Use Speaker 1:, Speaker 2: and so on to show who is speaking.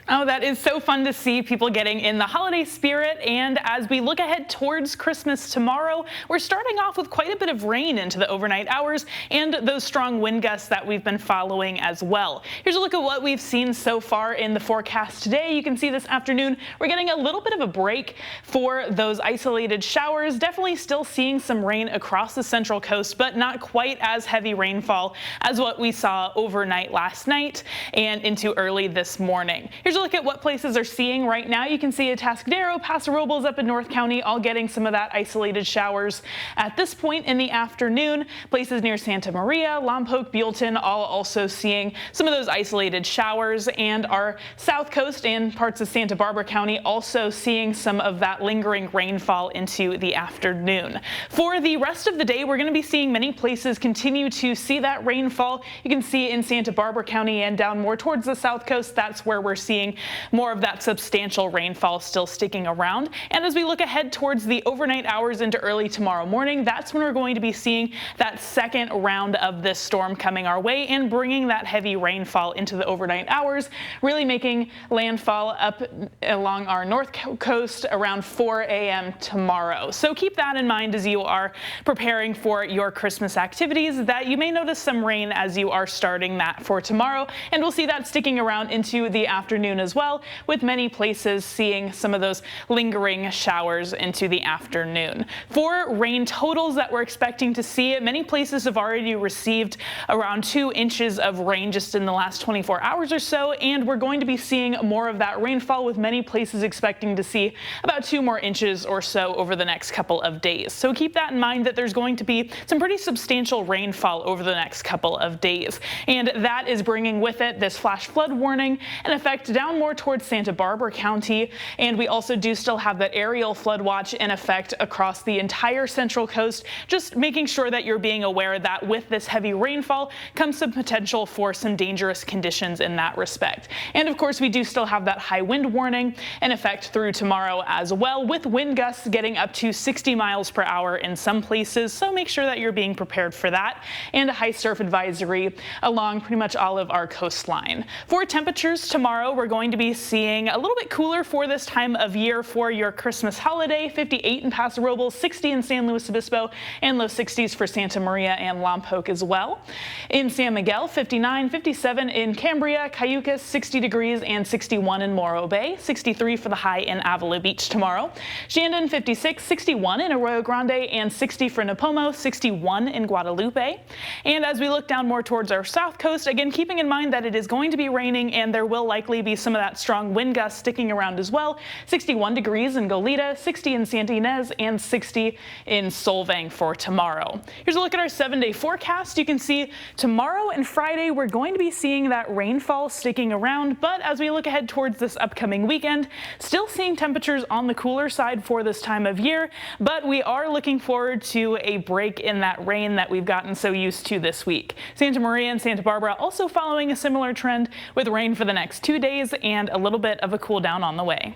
Speaker 1: Oh, that is so fun to see people getting in the holiday spirit. And as we look ahead towards Christmas tomorrow, we're starting off with quite a bit of rain into the overnight hours and those strong wind gusts that we've been following as well. Here's a look at what we've seen so far in the forecast today. You can see this afternoon we're getting a little bit of a break for those isolated showers. Definitely still seeing some rain across the central coast, but not quite as heavy rainfall as what we saw overnight last night and into early this morning. Here's a look at what places are seeing right now. You can see Atascadero, Paso Robles up in North County, all getting some of that isolated showers at this point in the afternoon. Places near Santa Maria, Lompoc, Buellton, all also seeing some of those isolated showers, and our south coast and parts of Santa Barbara County also seeing some of that lingering rainfall into the afternoon. For the rest of the day, we're going to be seeing many places continue to see that rainfall. You can see in Santa Barbara County and down more towards the south coast, that's where we're seeing more of that substantial rainfall still sticking around. And as we look ahead towards the overnight hours into early tomorrow morning, that's when we're going to be seeing that second round of this storm coming our way and bringing that heavy rainfall into the overnight hours, really making landfall up along our north coast around 4 a.m. tomorrow. So keep that in mind as you are preparing for your Christmas activities, that you may notice some rain as you are starting that for tomorrow. And we'll see that sticking around into the afternoon as well, with many places seeing some of those lingering showers into the afternoon. For rain totals that we're expecting to see, many places have already received around 2 inches of rain just in the last 24 hours or so, and we're going to be seeing more of that rainfall, with many places expecting to see about 2 more inches or so over the next couple of days. So keep that in mind, that there's going to be some pretty substantial rainfall over the next couple of days, and that is bringing with it this flash flood warning in effect down more towards Santa Barbara County, and we also do still have that aerial flood watch in effect across the entire central coast. Just making sure that you're being aware that with this heavy rainfall comes some potential for some dangerous conditions in that respect. And of course, we do still have that high wind warning in effect through tomorrow as well, with wind gusts getting up to 60 miles per hour in some places. So make sure that you're being prepared for that, and a high surf advisory along pretty much all of our coastline. For temperatures tomorrow, we're going to be seeing a little bit cooler for this time of year for your Christmas holiday. 58 in Paso Robles, 60 in San Luis Obispo, and low 60s for Santa Maria and Lompoc as well. In San Miguel, 59, 57 in Cambria, Cayucas, 60 degrees, and 61 in Morro Bay, 63 for the high in Avila Beach tomorrow. Shandon, 56, 61 in Arroyo Grande, and 60 for Napomo, 61 in Guadalupe. And as we look down more towards our south coast, again, keeping in mind that it is going to be raining and there will likely be some of that strong wind gusts sticking around as well. 61 degrees in Goleta, 60 in Santa Ynez, and 60 in Solvang for tomorrow. Here's a look at our 7-day forecast. You can see tomorrow and Friday we're going to be seeing that rainfall sticking around, but as we look ahead towards this upcoming weekend, still seeing temperatures on the cooler side for this time of year, but we are looking forward to a break in that rain that we've gotten so used to this week. Santa Maria and Santa Barbara also following a similar trend, with rain for the next 2 days and a little bit of a cool down on the way.